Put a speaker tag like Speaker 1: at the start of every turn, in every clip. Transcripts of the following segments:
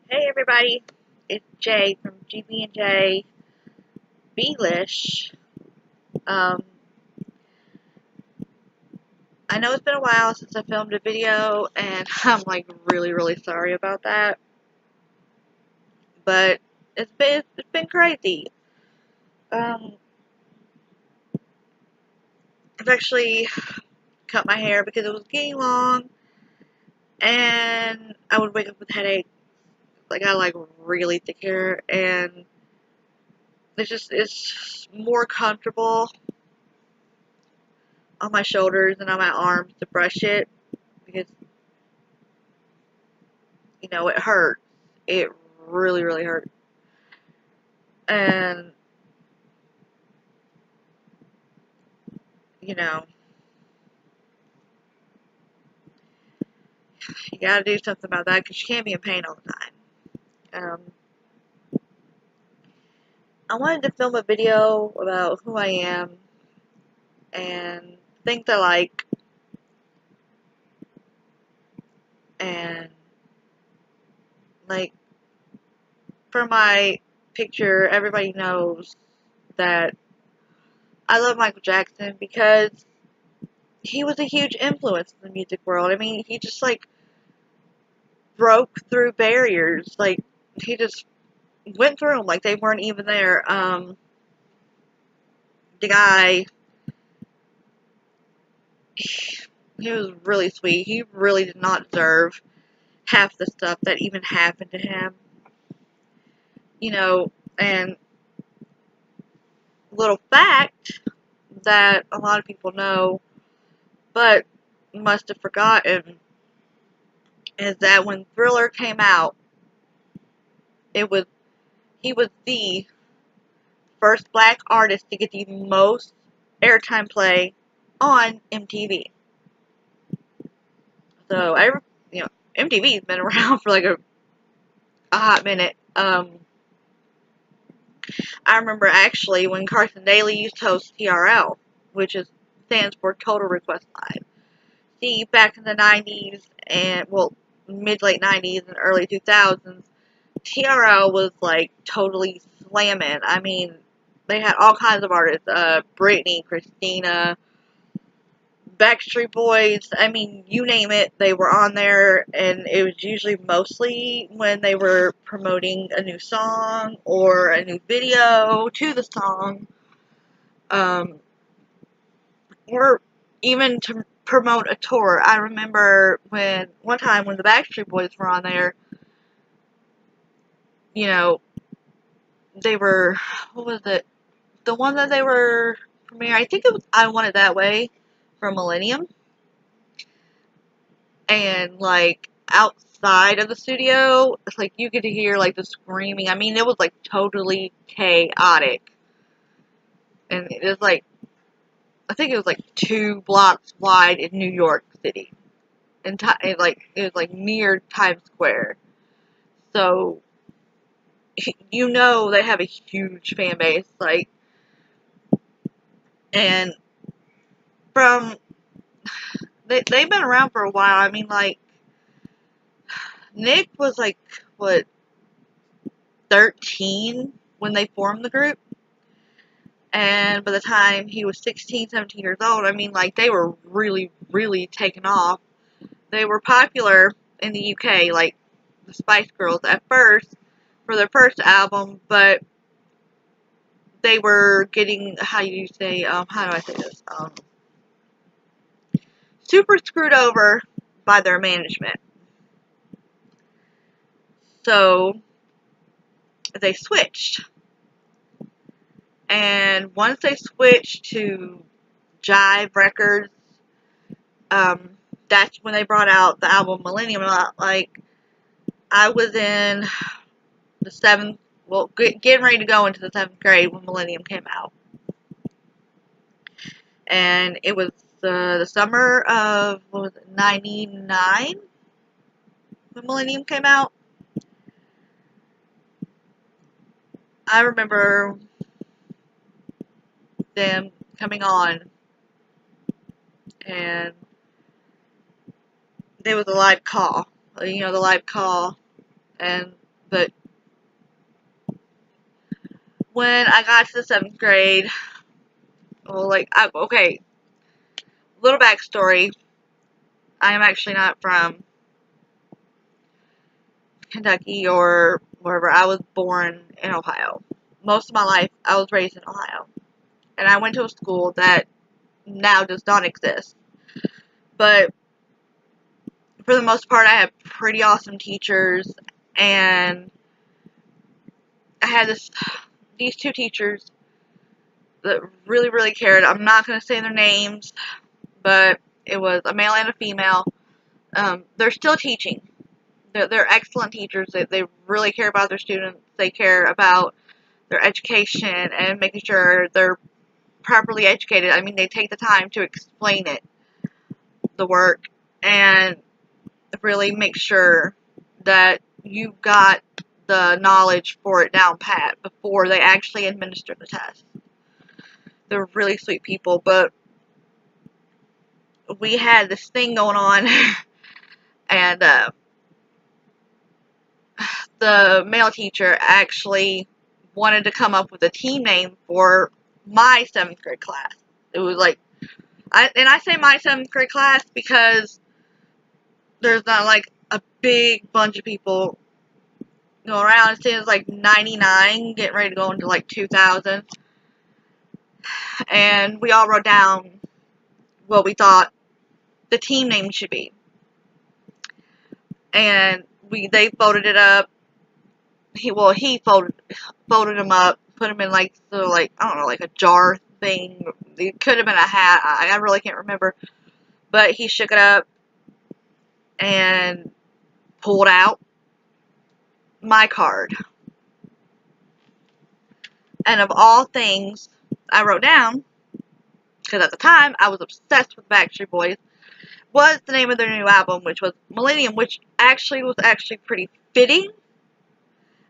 Speaker 1: Hey everybody, it's Jay from gb&j Beelish. Um, I know it's been a while since I filmed a video, and I'm like really sorry about that. But it's been crazy. Um, I've actually cut my hair because it was getting long, and I would wake up with headaches. Like I like really thick hair, and it's more comfortable on my shoulders and on my arms to brush it because it hurts. It really hurts. And, you know, you gotta do something about that because you can't be in pain all the time. Um, I wanted to film a video about who I am and things I like, and, like, for my picture, everybody knows that I love Michael Jackson because he was a huge influence in the music world. I mean, he just, like, broke through barriers. Like, he just went through them like they weren't even there. The guy, he was really sweet. He really did not deserve half the stuff that even happened to him. And little fact that a lot of people know, but must have forgotten, is that when Thriller came out, it was he was the first black artist to get the most airtime play on MTV. So MTV's been around for like a hot minute. I remember actually when Carson Daly used to host TRL, which stands for Total Request Live. See, back in the 90s and, well, mid-late 90s and early 2000s, TRL was like totally slamming. I mean, they had all kinds of artists, Britney, Christina, Backstreet Boys, I mean, you name it, they were on there, and it was usually mostly when they were promoting a new song or a new video to the song, um, or even to promote a tour. I remember one time when the Backstreet Boys were on there, you know, they were, what was it? The one that they were premiering, I think it was I Want It That Way from Millennium. And like outside of the studio, it's like you get to hear like the screaming. I mean, it was like totally chaotic, and it was like I think it was like 2 blocks wide in New York City, and it was like near Times Square. So they have a huge fan base, like, and from they've been around for a while. I mean, like Nick was like what 13 when they formed the group. And by the time he was 16, 17 years old, I mean, like, they were really taking off. They were popular in the UK, like the Spice Girls at first, for their first album, but they were getting, how do I say this? Super screwed over by their management. So, they switched. And once they switched to Jive Records, that's when they brought out the album Millennium. Like, I was in the 7th, well, getting ready to go into the 7th grade when Millennium came out. And it was the summer of, what was it, 99 when Millennium came out. I remember them coming on, and there was a live call. The live call, and But when I got to the 7th grade, well, okay, little backstory. I am actually not from Kentucky or wherever. I was born in Ohio. Most of my life, I was raised in Ohio. And I went to a school that now does not exist. But for the most part, I had pretty awesome teachers. And I had these two teachers that really, really cared. I'm not going to say their names, but it was a male and a female. They're still teaching. They're excellent teachers. They really care about their students. They care about their education and making sure they're properly educated. I mean, they take the time to explain it, the work, and really make sure that you got the knowledge for it down pat before they actually administer the test. They're really sweet people, but we had this thing going on, and the male teacher actually wanted to come up with a team name for my 7th grade class. It was like, I say my 7th grade class because there's not like a big bunch of people going around. It seems like 99, getting ready to go into like 2000. And we all wrote down what we thought the team name should be. And they folded it up. He folded them up, put them in I don't know, like a jar thing. It could have been a hat. I really can't remember. But he shook it up and pulled out my card. And of all things, I wrote down, because at the time I was obsessed with Backstreet Boys, was the name of their new album, which was Millennium, which was pretty fitting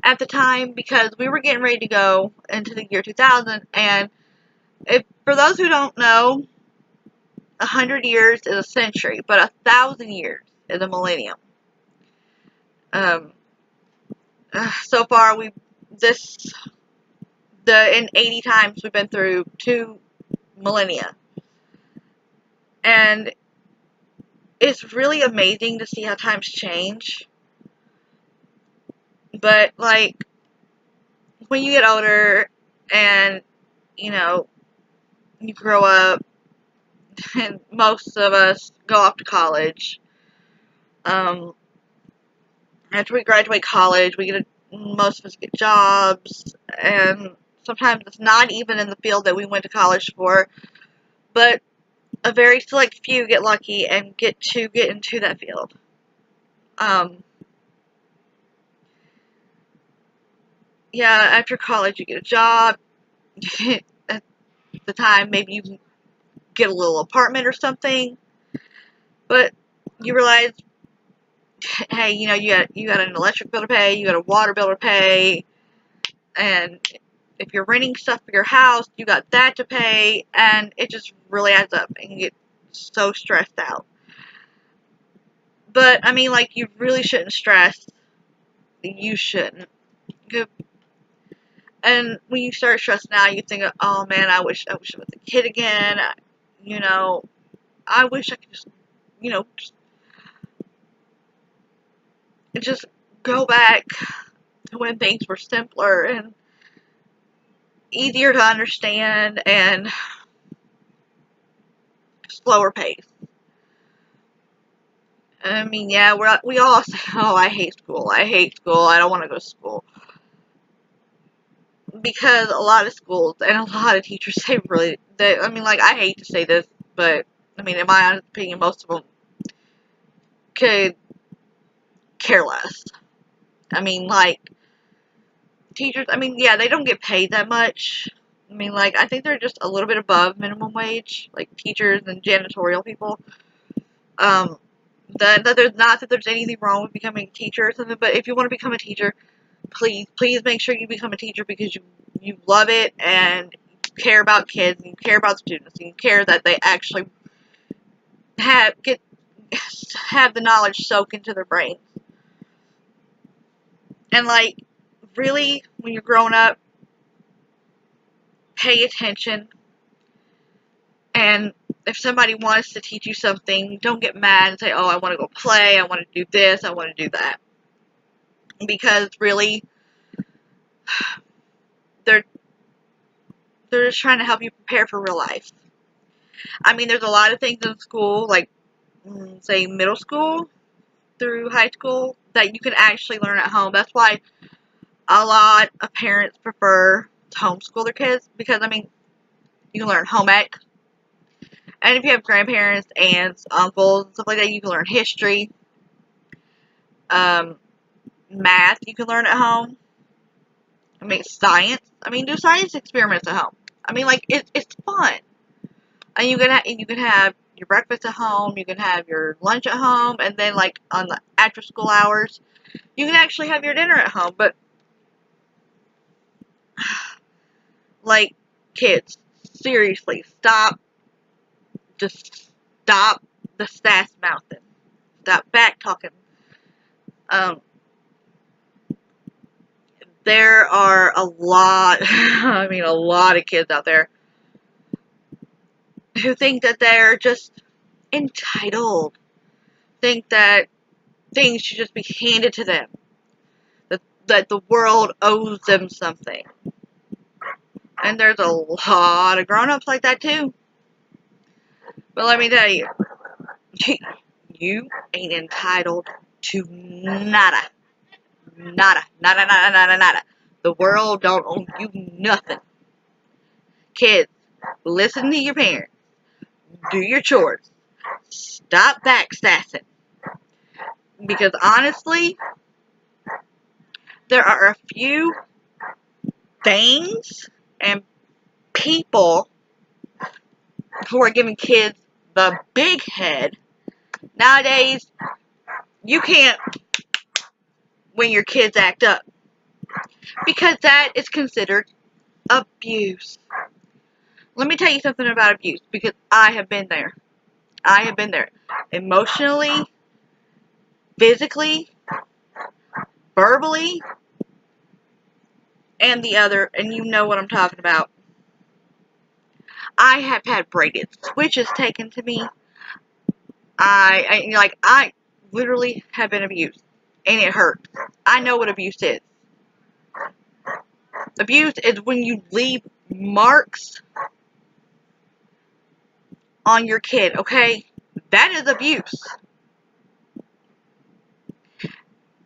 Speaker 1: at the time because we were getting ready to go into the year 2000. And for those who don't know, 100 years is a century, but 1,000 years is a millennium. So far, in 80 times we've been through 2 millennia. And it's really amazing to see how times change. But, like, when you get older and, you know, you grow up, and most of us go off to college. After we graduate college, most of us get jobs, and sometimes it's not even in the field that we went to college for, but a very select few get lucky and get into that field. Yeah, after college you get a job. At the time, maybe you get a little apartment or something, but you realize, hey, you got an electric bill to pay, you got a water bill to pay, and if you're renting stuff for your house, you got that to pay, and it just really adds up, and you get so stressed out. But, I mean, like, you really shouldn't stress. You shouldn't. And when you start stressing out, you think, oh man, I wish I was a kid again. I wish I could just go back to when things were simpler and easier to understand and slower pace. I mean, yeah, we all say, oh, I hate school, I don't want to go to school. Because a lot of schools and a lot of teachers I hate to say this, but, I mean, in my honest opinion, most of them could care less. I mean, like, teachers, I mean, yeah, they don't get paid that much. I mean, like, I think they're just a little bit above minimum wage, like, teachers and janitorial people. Not that there's anything wrong with becoming a teacher or something, but if you want to become a teacher, please make sure you become a teacher because you love it and you care about kids and you care about students and you care that they actually have the knowledge soak into their brains. And, like, really, when you're growing up, pay attention. And if somebody wants to teach you something, don't get mad and say, oh, I want to go play, I want to do this, I want to do that. Because really, they're just trying to help you prepare for real life. I mean, there's a lot of things in school, like, say, middle school through high school, that you can actually learn at home. That's why a lot of parents prefer to homeschool their kids, because, I mean, you can learn home ec. And if you have grandparents, aunts, uncles, stuff like that, you can learn history. Math, you can learn at home. I mean, science. I mean, do science experiments at home. I mean, like, it's fun. And you can have your breakfast at home, you can have your lunch at home, and then, like, on the after school hours, you can actually have your dinner at home. But, like, kids, seriously, just stop the sass mouthing. Stop back talking. There are a lot, I mean, a lot of kids out there who think that they're just entitled. Think that things should just be handed to them. That the world owes them something. And there's a lot of grown-ups like that too. But let me tell you, you ain't entitled to nada. Nada. Nada, nada, nada, nada. The world don't owe you nothing. Kids, listen to your parents. Do your chores. Stop backstassing. Because honestly, there are a few things and people who are giving kids the big head. Nowadays, you can't when your kids act up, because that is considered abuse. Let me tell you something about abuse, because I have been there. I have been there. Emotionally, physically, verbally, and the other, and you know what I'm talking about. I have had braided switches taken to me. I literally have been abused, and it hurts. I know what abuse is. Abuse is when you leave marks on your kid, okay? That is abuse.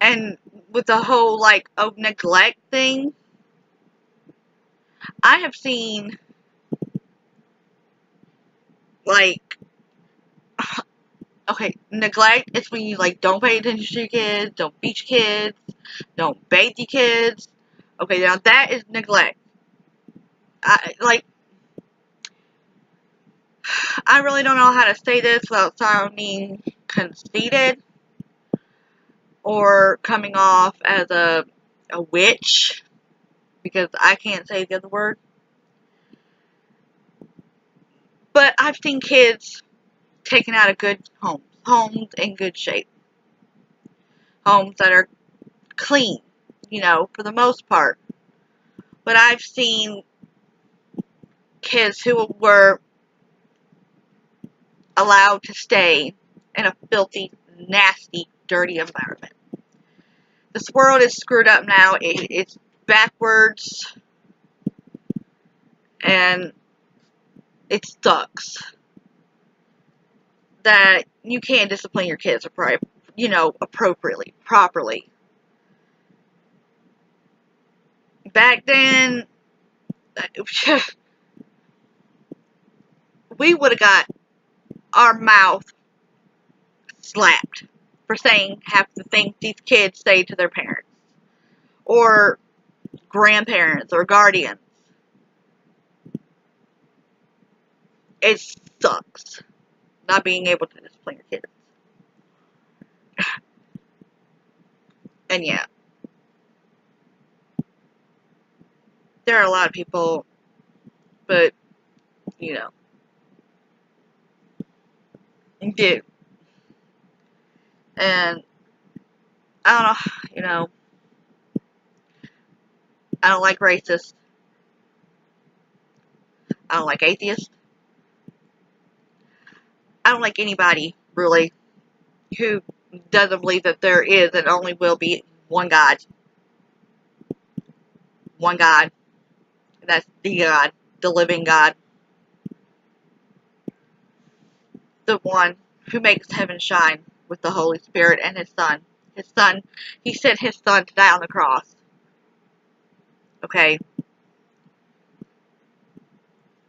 Speaker 1: And with the whole, like, neglect thing, I have seen, like, okay, neglect is when you, like, don't pay attention to your kids, don't beat your kids, don't bathe your kids. Okay, now that is neglect. I really don't know how to say this without sounding conceited or coming off as a witch, because I can't say the other word. But I've seen kids taken out of good homes in good shape, homes that are clean, for the most part. But I've seen kids who were allowed to stay in a filthy, nasty, dirty environment. This world is screwed up now. It's backwards, and it sucks that you can't discipline your kids appropriately, properly. Back then, we would have got our mouth slapped for saying half the things these kids say to their parents, or grandparents, or guardians. It sucks not being able to discipline your kids. And yeah, there are a lot of people, but, do. And, I don't know, I don't like racists. I don't like atheists. I don't like anybody, really, who doesn't believe that there is and only will be one God. One God. And that's the God. The living God. The one who makes heaven shine with the Holy Spirit and His Son. His Son, He sent His Son to die on the cross. Okay?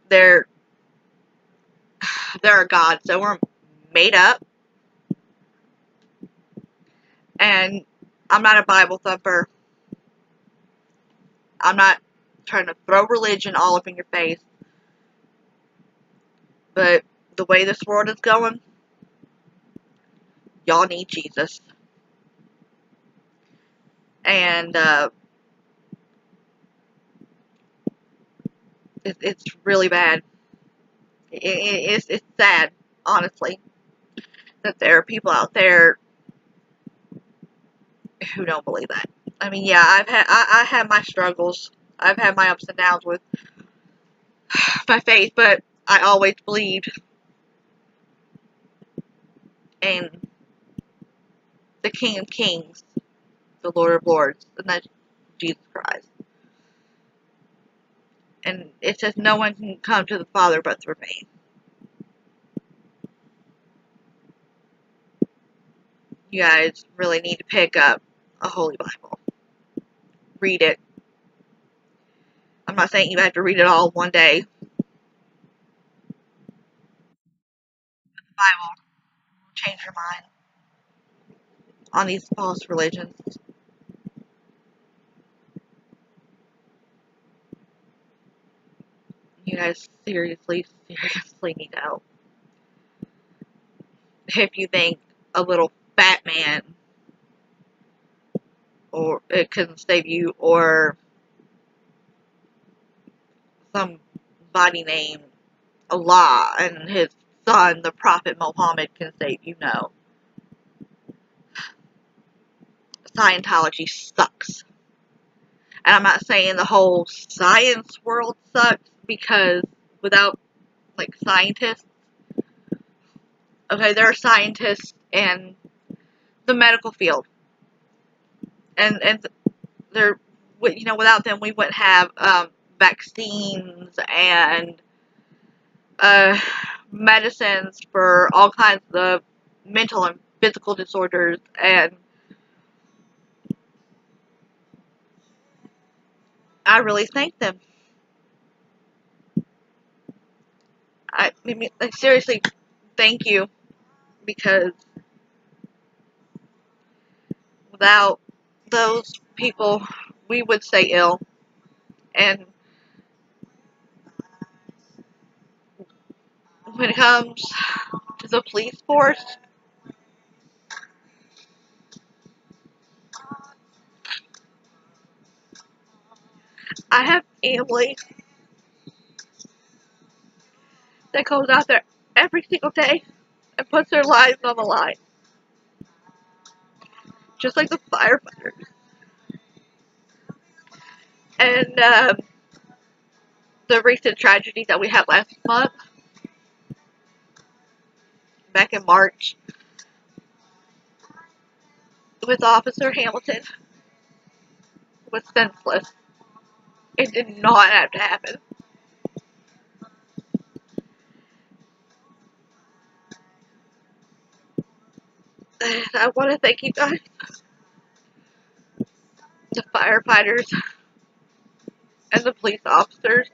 Speaker 1: There are gods that were made up. And I'm not a Bible thumper. I'm not trying to throw religion all up in your face. But the way this world is going, y'all need Jesus. And it's really bad. It's sad, honestly, that there are people out there who don't believe that. I mean, yeah, I have my struggles. I've had my ups and downs with my faith, but I always believed in the King of Kings, the Lord of Lords, and that's Jesus Christ. And it says no one can come to the Father but through me. You guys really need to pick up a Holy Bible. Read it. I'm not saying you have to read it all one day. The Bible will change your mind on these false religions. You guys seriously need help. If you think a little fat man or it couldn't save you, or somebody named Allah and his son, the Prophet Muhammad, can save you, no. Scientology sucks. And I'm not saying the whole science world sucks, because without, like, scientists, okay, there are scientists in the medical field, and they're, you know, without them we wouldn't have vaccines and medicines for all kinds of mental and physical disorders, and I really thank them. I mean, like, seriously, thank you, because without those people, we would stay ill. And when it comes to the police force, I have family that goes out there every single day and puts their lives on the line, just like the firefighters. And the recent tragedy that we had last month, back in March, with Officer Hamilton, was senseless. It did not have to happen. And I want to thank you guys, the firefighters and the police officers,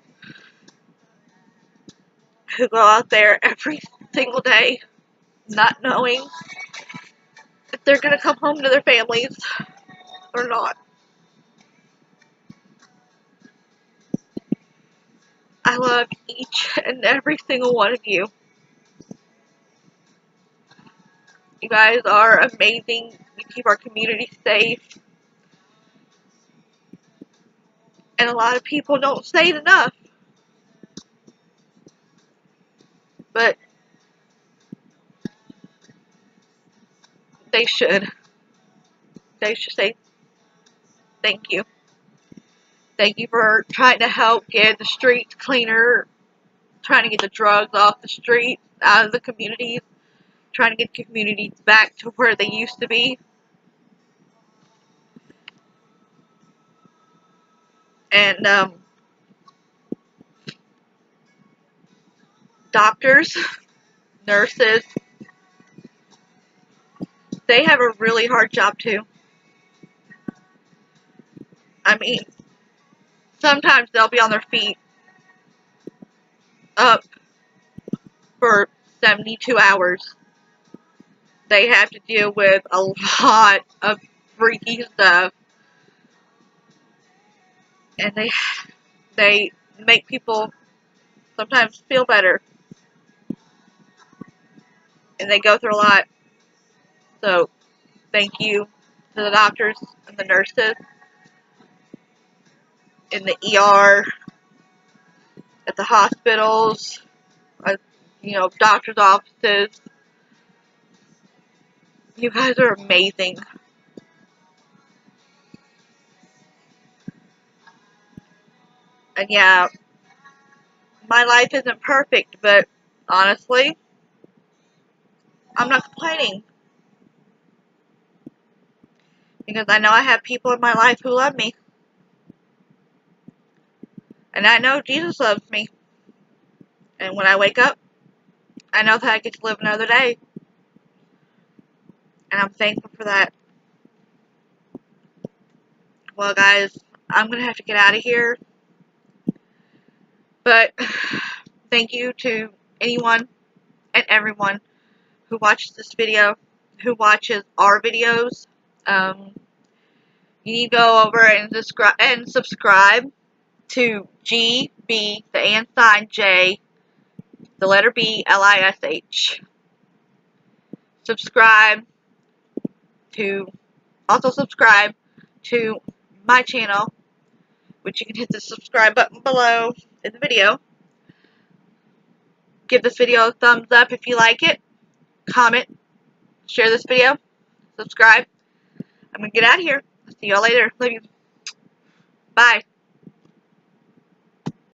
Speaker 1: who go out there every single day not knowing if they're going to come home to their families or not. I love each and every single one of you. You guys are amazing. You keep our community safe. And a lot of people don't say it enough, but they should. They should say thank you. Thank you for trying to help get the streets cleaner, trying to get the drugs off the streets, out of the communities, trying to get communities back to where they used to be. And doctors, nurses, they have a really hard job too. I mean, sometimes they'll be on their feet up for 72 hours. They have to deal with a lot of freaky stuff, and they make people sometimes feel better, and they go through a lot. So thank you to the doctors and the nurses in the ER, at the hospitals, doctors' offices. You guys are amazing. And yeah, my life isn't perfect, but honestly, I'm not complaining. Because I know I have people in my life who love me. And I know Jesus loves me. And when I wake up, I know that I get to live another day. And I'm thankful for that. Well, guys, I'm going to have to get out of here. But thank you to anyone and everyone who watches this video, who watches our videos. You need to go over and subscribe to GB, the and sign J, the letter B, LISH. Also subscribe to my channel, which you can hit the subscribe button below in the video. Give this video a thumbs up if you like it. Comment, share this video, subscribe. I'm going to get out of here. See y'all later. Love you. Bye.